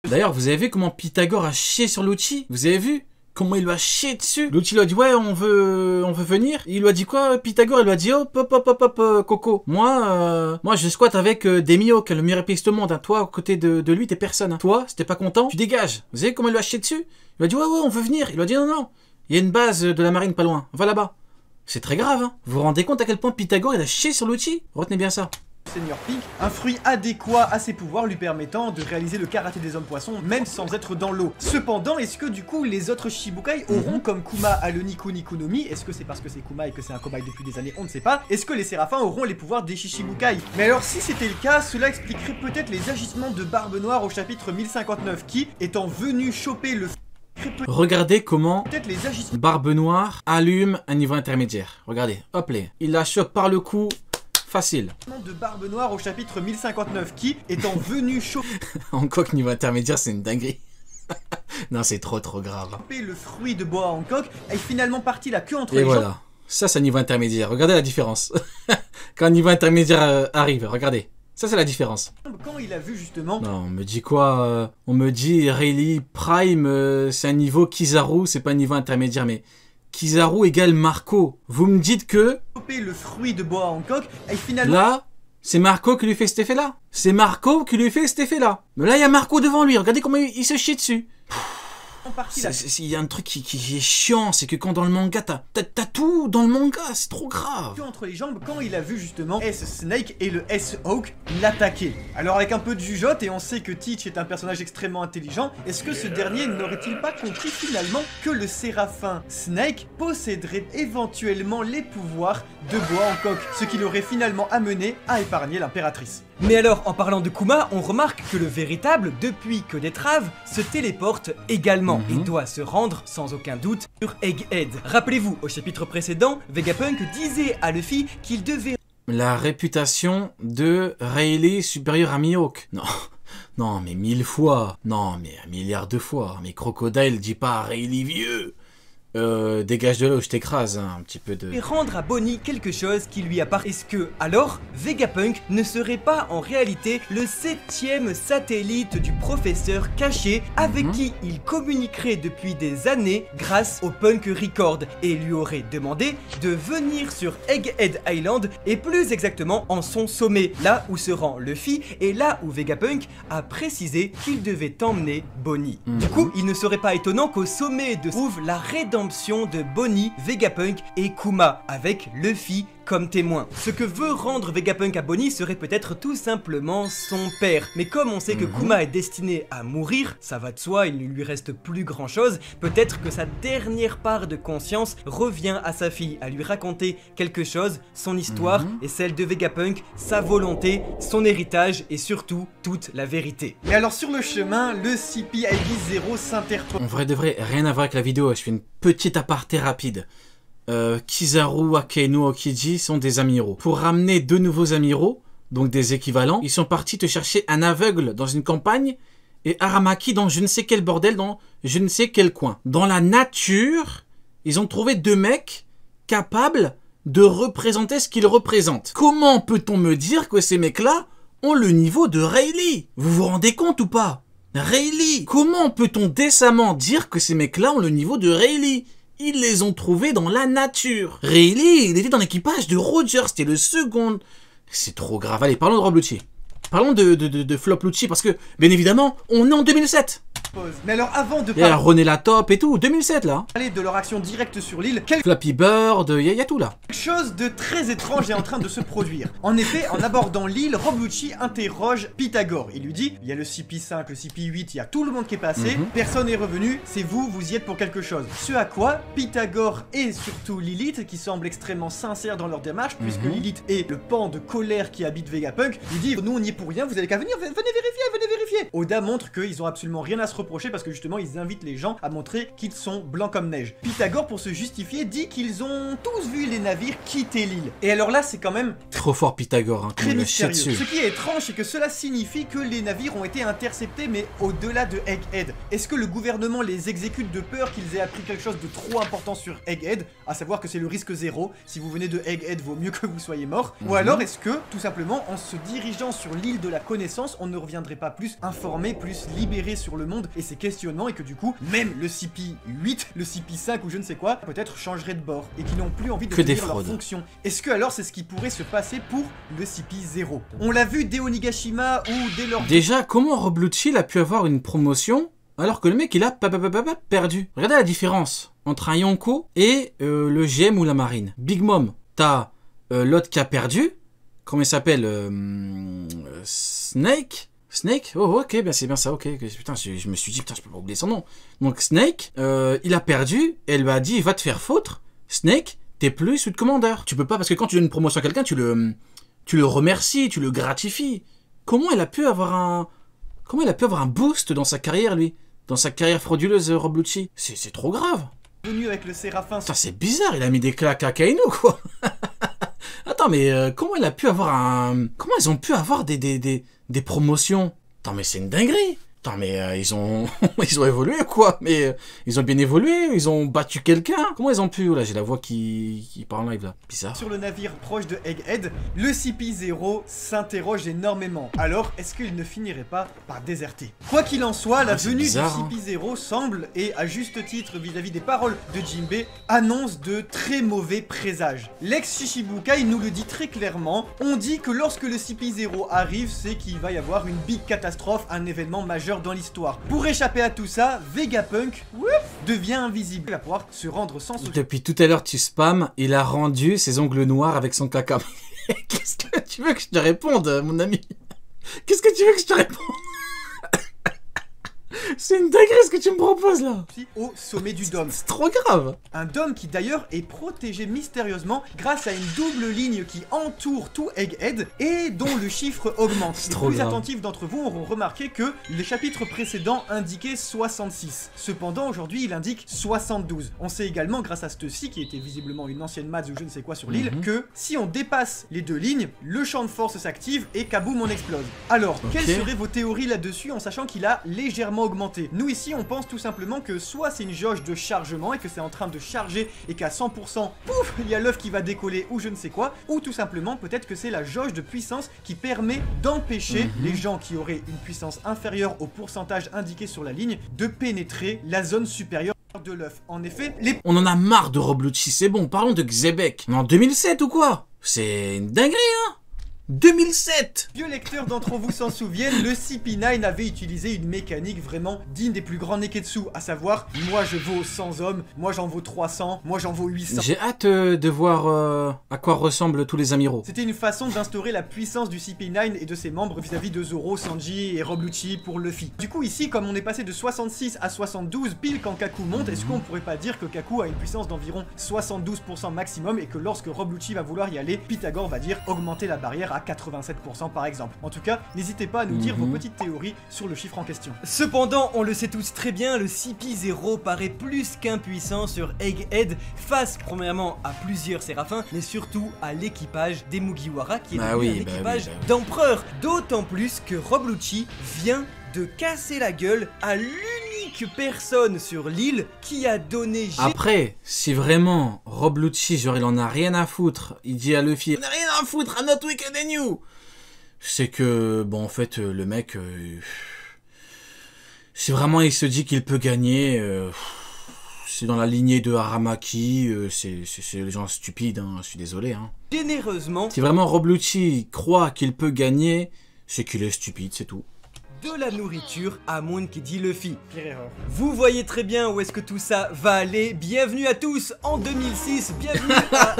D'ailleurs, vous avez vu comment Pythagore a chié sur Lucci? Vous avez vu comment il lui a chié dessus? Lucci lui a dit ouais, on veut venir. Il lui a dit quoi? Pythagore, il lui a dit hop, Coco. Moi je squatte avec Demio, qui est le meilleur épéiste au monde. Hein. Toi, à côté de lui, t'es personne. Hein. Toi, si t'es pas content, tu dégages. Vous savez comment il lui a chié dessus? Il lui a dit ouais, on veut venir. Il lui a dit non. Il y a une base de la marine pas loin. Va là-bas. C'est très grave. Hein. Vous vous rendez compte à quel point Pythagore il a chié sur Lucci? Retenez bien ça. Seigneur Pink, un fruit adéquat à ses pouvoirs lui permettant de réaliser le karaté des hommes poissons même sans être dans l'eau. Cependant, est-ce que du coup les autres Shichibukai auront comme Kuma a le Niku Nikunomi? Est-ce que c'est parce que c'est Kuma et que c'est un cobaye depuis des années? On ne sait pas. Est-ce que les séraphins auront les pouvoirs des Shichibukai? Mais alors si c'était le cas, cela expliquerait peut-être les agissements de Barbe Noire au chapitre 1059 qui, étant venu choper le... Regardez comment Barbe Noire allume un niveau intermédiaire. Regardez, hop là, il la chope par le cou. Facile. De Barbe Noire au chapitre 1059 qui, étant venu choper... Hancock niveau intermédiaire, c'est une dinguerie. Non, c'est trop grave. Le fruit de boa Hancock est finalement parti la queue entre les jambes. Et voilà. Ça, c'est un niveau intermédiaire. Regardez la différence. Quand un niveau intermédiaire arrive, regardez. Ça, c'est la différence. Quand il a vu justement... Non, on me dit quoi on me dit Rayleigh Prime, c'est un niveau Kizaru, c'est pas un niveau intermédiaire, mais... Kizaru égale Marco. Vous me dites que... Le fruit de boa Hancock est finalement... Là, c'est Marco qui lui fait cet effet-là. C'est Marco qui lui fait cet effet-là. Mais là, il y a Marco devant lui. Regardez comment il se chie dessus. Il y a un truc qui est chiant, c'est que quand dans le manga, t'as tout dans le manga, c'est trop grave. Entre les jambes, quand il a vu justement S-Snake et le S-Hawk l'attaquer. Alors avec un peu de jugeote, et on sait que Teach est un personnage extrêmement intelligent, est-ce que ce dernier n'aurait-il pas compris finalement que le séraphin Snake posséderait éventuellement les pouvoirs de boa Hancock, ce qui l'aurait finalement amené à épargner l'impératrice? Mais alors, en parlant de Kuma, on remarque que le véritable, depuis que d'étrave, se téléporte également et doit se rendre, sans aucun doute, sur Egghead. Rappelez-vous, au chapitre précédent, Vegapunk disait à Luffy qu'il devait... La réputation de Rayleigh supérieure à Mihawk. Non, mais 1000 fois. Non, mais 1 milliard de fois. Mais Crocodile dit pas à Rayleigh vieux. Dégage de là où je t'écrase, hein, un petit peu de... Et rendre à Bonnie quelque chose qui lui appartient. Est-ce que, alors, Vegapunk ne serait pas en réalité le 7e satellite du professeur caché avec qui il communiquerait depuis des années grâce au Punk Record et lui aurait demandé de venir sur Egghead Island et plus exactement en son sommet, là où se rend Luffy et là où Vegapunk a précisé qu'il devait emmener Bonnie. Du coup, il ne serait pas étonnant qu'au sommet de trouve la rédemption de Bonnie, Vegapunk et Kuma, avec Luffy comme témoin. Ce que veut rendre Vegapunk à Bonnie serait peut-être tout simplement son père. Mais comme on sait que Kuma est destiné à mourir, ça va de soi, il ne lui reste plus grand chose, peut-être que sa dernière part de conscience revient à sa fille, à lui raconter quelque chose, son histoire et celle de Vegapunk, sa volonté, son héritage et surtout toute la vérité. Et alors sur le chemin, le CP-ID-0 s'interpose. En vrai de vrai, rien à voir avec la vidéo, je fais une petite aparté rapide. Kizaru, Akainu, Okiji sont des amiraux. Pour ramener 2 nouveaux amiraux, donc des équivalents, ils sont partis te chercher un aveugle dans une campagne et Aramaki dans je ne sais quel bordel, dans je ne sais quel coin. Dans la nature, ils ont trouvé 2 mecs capables de représenter ce qu'ils représentent. Comment peut-on me dire que ces mecs-là ont le niveau de Rayleigh? Vous vous rendez compte ou pas? Rayleigh! Comment peut-on décemment dire que ces mecs-là ont le niveau de Rayleigh? Ils les ont trouvés dans la nature. Rayleigh, il était dans l'équipage de Roger, c'était le second. C'est trop grave. Allez, parlons de Rob Lucci. Parlons de Flop Lucci, parce que, bien évidemment, on est en 2007. Mais alors avant de parler... Il y a René Latop et tout, 2007 là. Parler de leur action directe sur l'île, Flappy Bird, il y a tout là. Quelque chose de très étrange est en train de se produire. En effet, en abordant l'île, Rob Lucci interroge Pythagore. Il lui dit, il y a le CP5, le CP8, il y a tout le monde qui est passé, personne n'est revenu, c'est vous, vous y êtes pour quelque chose. Ce à quoi Pythagore et surtout Lilith, qui semblent extrêmement sincères dans leur démarche, puisque Lilith est le pan de colère qui habite Vegapunk, lui dit, nous on y est pour rien, vous avez qu'à venir, venez vérifier. Oda montre qu'ils ont absolument rien à se reprocher parce que justement ils invitent les gens à montrer qu'ils sont blancs comme neige. Pythagore, pour se justifier, dit qu'ils ont tous vu les navires quitter l'île. Et alors là, c'est quand même trop fort Pythagore, hein, très mystérieux. Ce qui est étrange, c'est que cela signifie que les navires ont été interceptés, mais au-delà de Egghead. Est-ce que le gouvernement les exécute de peur qu'ils aient appris quelque chose de trop important sur Egghead, à savoir que c'est le risque zéro, si vous venez de Egghead, vaut mieux que vous soyez mort. Ou alors est-ce que, tout simplement, en se dirigeant sur l'île de la connaissance, on ne reviendrait pas plus informé, plus libéré sur le monde et ses questionnements, et que du coup, même le CP8, le CP5 ou je ne sais quoi, peut-être changerait de bord, et qui n'ont plus envie de tenir leur fonction. Est-ce que alors c'est ce qui pourrait se passer pour le CP0? On l'a vu dès Onigashima ou dès leur... Déjà, comment Rob Lucci a pu avoir une promotion alors que le mec il a perdu? Regardez la différence entre un Yonko et le GM ou la marine. Big Mom, t'as l'autre qui a perdu. Comment il s'appelle Snake. Snake? Oh ok, ben c'est bien ça, ok. Putain, je me suis dit, putain, je peux pas oublier son nom. Donc Snake, il a perdu, et elle lui a dit, va te faire foutre. Snake, t'es plus sous de commandeur. Tu peux pas, parce que quand tu donnes une promotion à quelqu'un, tu le remercies, tu le gratifies. Comment il a pu avoir un boost dans sa carrière, lui? Dans sa carrière frauduleuse, Rob Lucci? C'est trop grave. Venu avec le Séraphin. Putain, c'est bizarre, il a mis des claques à Kaino, quoi. Attends, mais comment il a pu avoir un... Comment ils ont pu avoir des promotions? Attends, mais c'est une dinguerie. Attends, mais ils ont évolué, quoi. Mais ils ont bien évolué, ils ont battu quelqu'un. Comment ils ont pu... Là, j'ai la voix qui parle en live, là. Bizarre. Sur le navire proche de Egghead, le CP0 s'interroge énormément. Alors, est-ce qu'il ne finirait pas par déserter? Quoi qu'il en soit, la venue du CP0 semble, et à juste titre vis-à-vis des paroles de Jinbei, annonce de très mauvais présages. L'ex-Shishibukai nous le dit très clairement. On dit que lorsque le CP0 arrive, c'est qu'il va y avoir une big catastrophe, un événement majeur dans l'histoire. Pour échapper à tout ça, Vegapunk devient invisible. Il va pouvoir se rendre sans souci. Depuis tout à l'heure, tu spams, il a rendu ses ongles noirs avec son caca. Qu'est-ce que tu veux que je te réponde, mon ami? Qu'est-ce que tu veux que je te réponde? C'est une dinguerie ce que tu me proposes là. Au sommet du dôme. C'est trop grave. Un dôme qui d'ailleurs est protégé mystérieusement grâce à une double ligne qui entoure tout Egghead et dont le chiffre augmente. Les plus attentifs d'entre vous auront remarqué que les chapitres précédents indiquaient 66. Cependant aujourd'hui il indique 72. On sait également grâce à ceci qui était visiblement une ancienne maths ou je ne sais quoi sur l'île que si on dépasse les deux lignes, le champ de force s'active et kaboum on explose. Alors quelles seraient vos théories là-dessus en sachant qu'il a légèrement augmenté? Nous ici on pense tout simplement que soit c'est une jauge de chargement et que c'est en train de charger et qu'à 100% pouf il y a l'œuf qui va décoller ou je ne sais quoi, ou tout simplement peut-être que c'est la jauge de puissance qui permet d'empêcher les gens qui auraient une puissance inférieure au pourcentage indiqué sur la ligne de pénétrer la zone supérieure de l'œuf. En effet, on en a marre de Rob Lucci, c'est bon, parlons de Xebec. Mais en 2007 ou quoi? C'est une dinguerie, hein? 2007! Vieux lecteurs d'entre vous s'en souviennent, le CP9 avait utilisé une mécanique vraiment digne des plus grands Neketsu, à savoir, moi je vaux 100 hommes, moi j'en vaux 300, moi j'en vaux 800. J'ai hâte de voir à quoi ressemblent tous les amiraux. C'était une façon d'instaurer la puissance du CP9 et de ses membres vis-à-vis de Zoro, Sanji et Rob Lucci pour Luffy. Du coup ici, comme on est passé de 66 à 72 pile quand Kaku monte, est-ce qu'on pourrait pas dire que Kaku a une puissance d'environ 72% maximum et que lorsque Rob Lucci va vouloir y aller, Pythagore va dire augmenter la barrière à 87% par exemple. En tout cas, n'hésitez pas à nous dire vos petites théories sur le chiffre en question. Cependant, on le sait tous très bien, le CP0 paraît plus qu'impuissant sur Egghead face premièrement à plusieurs séraphins, mais surtout à l'équipage des Mugiwara qui est un équipage d'empereurs. D'autant plus que Rob Lucci vient de casser la gueule à l'unique personne sur l'île qui a donné... Après, si vraiment Rob Lucci, genre il en a rien à foutre, il dit à Luffy, on a rien à foutre, I'm not weaker than you, c'est que, bon en fait, le mec, si vraiment il se dit qu'il peut gagner, c'est dans la lignée de Aramaki, c'est les gens stupides, hein, je suis désolé. Hein. Généreusement... Si vraiment Rob Lucci croit qu'il peut gagner, c'est qu'il est stupide, c'est tout. De la nourriture à Moon qui dit Luffy. Pire erreur. Vous voyez très bien où est-ce que tout ça va aller. Bienvenue à tous en 2006. Bienvenue à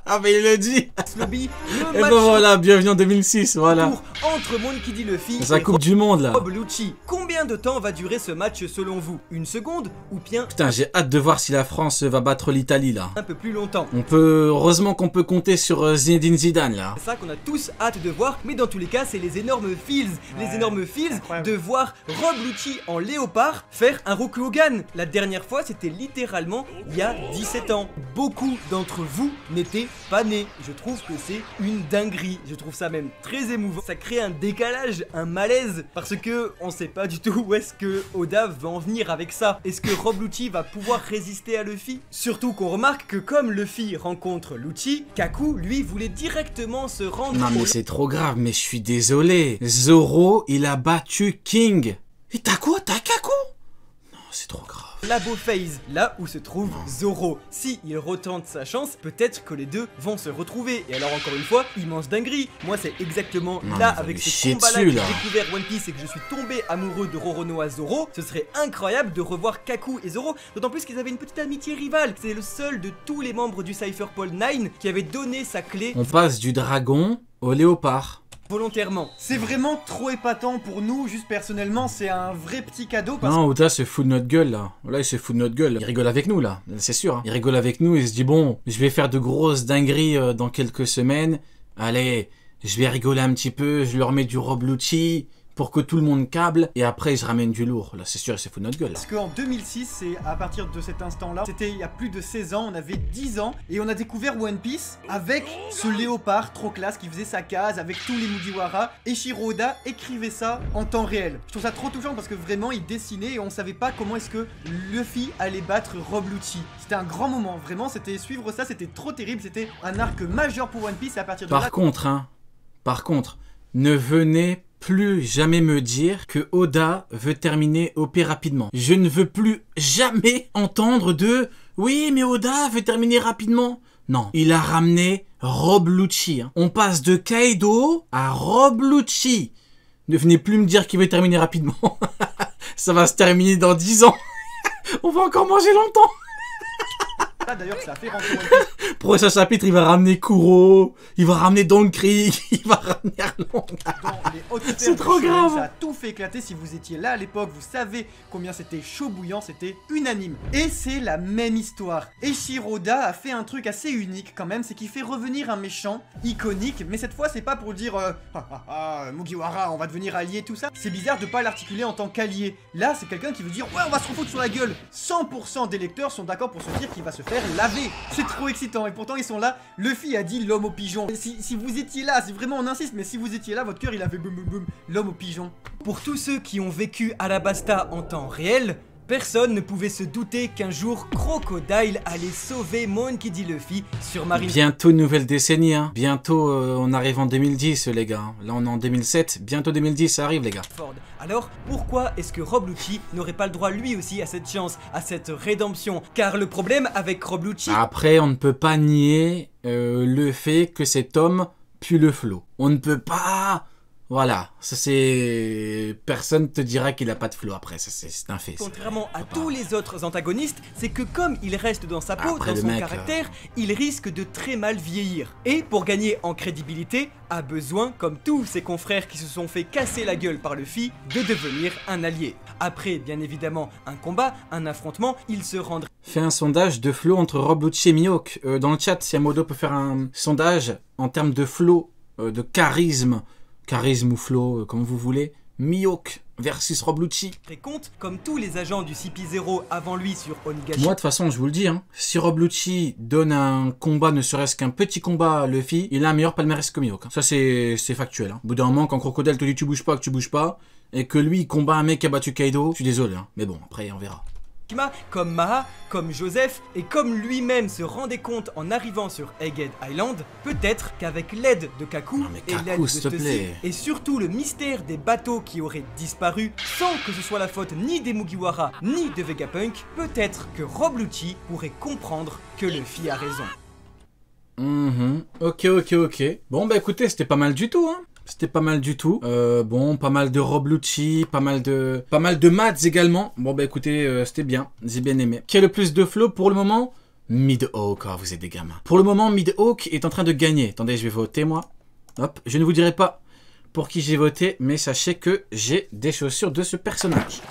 Ah mais il le dit. Lobby, le Et match ben voilà, bienvenue en 2006, voilà. retour entre Monkey D. Luffy C'est la et Coupe du Monde là. Rob Lucci. Combien de temps va durer ce match selon vous? Une seconde ou bien Putain, j'ai hâte de voir si la France va battre l'Italie là. un peu plus longtemps? Heureusement qu'on peut compter sur Zinedine Zidane là. C'est ça qu'on a tous hâte de voir, mais dans tous les cas, c'est les énormes feels, les énormes feels incroyable. de voir Rob Lucci en léopard faire un Hulk Hogan. La dernière fois, c'était littéralement il y a 17 ans. Beaucoup d'entre vous n'étaient pas nés. Je trouve que c'est une dinguerie. Je trouve ça même très émouvant. Ça crée un décalage, un malaise, parce que on sait pas du tout où est-ce que Oda va en venir avec ça. Est-ce que Rob Lucci va pouvoir résister à Luffy? Surtout qu'on remarque que comme Luffy rencontre Lucci, Kaku, lui, voulait directement se rendre Non mais au c'est trop grave, mais je suis désolé. Zoro, il a battu King. Et t'as quoi? T'as Kaku? Non, c'est trop grave. Labo Phase, là où se trouve Zoro. Si il retente sa chance, peut-être que les deux vont se retrouver. Et alors encore une fois, immense dinguerie. Moi c'est exactement Non, là mais avec vous ce chiez combat-là dessus, que là. j'ai découvert One Piece et que je suis tombé amoureux de Roronoa Zoro. Ce serait incroyable de revoir Kaku et Zoro, d'autant plus qu'ils avaient une petite amitié rivale. C'est le seul de tous les membres du Cypher Paul 9 qui avait donné sa clé On passe du dragon au léopard. volontairement. C'est vraiment trop épatant pour nous, juste personnellement, c'est un vrai petit cadeau parce Non, Oda se fout de notre gueule là. Là, il se fout de notre gueule. Il rigole avec nous là, c'est sûr. Hein. Il rigole avec nous et il se dit bon, je vais faire de grosses dingueries dans quelques semaines. Allez, je vais rigoler un petit peu, je leur mets du Rob Lucci pour que tout le monde câble et après je ramène du lourd. Là, c'est sûr, il se fout de notre gueule. Là. Parce qu'en 2006, c'est à partir de cet instant-là, c'était il y a plus de 16 ans, on avait 10 ans, et on a découvert One Piece avec ce léopard trop classe qui faisait sa case, avec tous les Mugiwara, et Shiro Oda écrivait ça en temps réel. Je trouve ça trop touchant parce que vraiment, il dessinait et on savait pas comment est-ce que Luffy allait battre Rob Lucci. C'était un grand moment, vraiment, c'était suivre ça, c'était trop terrible, c'était un arc majeur pour One Piece, et à partir de là... Par contre, ne venez plus jamais me dire que Oda veut terminer OP rapidement. Je ne veux plus jamais entendre de « Oui, mais Oda veut terminer rapidement ». Non, il a ramené Rob Lucci. Hein. On passe de Kaido à Rob Lucci. Ne venez plus me dire qu'il veut terminer rapidement. Ça va se terminer dans 10 ans. On va encore manger longtemps. D'ailleurs, ça a fait rentrer One Piece. Prochain chapitre, il va ramener Kuro, il va ramener Don Krieg, il va ramener Arlong. Dans les hautes C'est sphères trop du shonen, grave. Ça a tout fait éclater. Si vous étiez là à l'époque, vous savez combien c'était chaud bouillant, c'était unanime. Et c'est la même histoire. Eiichiro Oda a fait un truc assez unique quand même, c'est qu'il fait revenir un méchant iconique, mais cette fois c'est pas pour dire Mugiwara, on va devenir alliés, tout ça. C'est bizarre de pas l'articuler en tant qu'allié. Là, c'est quelqu'un qui veut dire ouais, on va se refoutre sur la gueule. 100% des lecteurs sont d'accord pour se dire qu'il va se faire laver. C'est trop excitant et pourtant ils sont là. Luffy a dit l'homme au pigeon. Si vous étiez là, c'est vraiment on insiste, mais si vous étiez là, votre cœur il avait boum boum boum, l'homme au pigeon. Pour tous ceux qui ont vécu Alabasta en temps réel, personne ne pouvait se douter qu'un jour Crocodile allait sauver Monkey D. Luffy sur Marineford. Bientôt nouvelle décennie, hein. Bientôt on arrive en 2010 les gars. Là on est en 2007, bientôt 2010 ça arrive les gars. Alors pourquoi est-ce que Rob Lucci n'aurait pas le droit lui aussi à cette chance, à cette rédemption? Car le problème avec Rob Lucci... Après on ne peut pas nier le fait que cet homme pue le flot. On ne peut pas... Voilà, ça c'est... Personne te dira qu'il a pas de flow après, c'est un fait. Contrairement à tous les autres antagonistes, c'est que comme il reste dans sa peau, Après, dans le son mec, caractère, il risque de très mal vieillir. Et pour gagner en crédibilité, a besoin, comme tous ses confrères qui se sont fait casser la gueule par Luffy, de devenir un allié. Après, bien évidemment, un combat, un affrontement, il se rendrait... Fais un sondage de flow entre Rob Lucci et Mihawk. Dans le chat, si Amodo peut faire un sondage en termes de flow, de charisme ou flow, comme vous voulez. Mihawk versus Rob Lucci. compte, comme tous les agents du CP0 avant lui sur Onigashima. Moi, de toute façon, je vous le dis, hein, si Rob Lucci donne un combat, ne serait-ce qu'un petit combat à Luffy, il a un meilleur palmarès que Mihawk. Hein. Ça, c'est factuel. Hein. Au bout d'un moment, quand Crocodile te dit tu bouges pas, et que lui, il combat un mec qui a battu Kaido, je suis désolé. Hein. Mais bon, après, on verra. Comme Maha, comme Joseph, et comme lui-même se rendait compte en arrivant sur Egghead Island, peut-être qu'avec l'aide de Kaku et Kaku, l'aide de s'il te Stussy, plaît. et surtout le mystère des bateaux qui auraient disparu, sans que ce soit la faute ni des Mugiwara, ni de Vegapunk, peut-être que Rob Lucci pourrait comprendre que Luffy a raison. Ok. Bon, bah écoutez, c'était pas mal du tout, hein. C'était pas mal du tout. Bon, pas mal de Rob Lucci, pas mal de maths également. Bon, bah écoutez, c'était bien. J'ai bien aimé. Qui a le plus de flow pour le moment? Mid-Hawk, oh, vous êtes des gamins. Pour le moment, Mid-Hawk est en train de gagner. Attendez, je vais voter, moi. Hop, je ne vous dirai pas pour qui j'ai voté, mais sachez que j'ai des chaussures de ce personnage.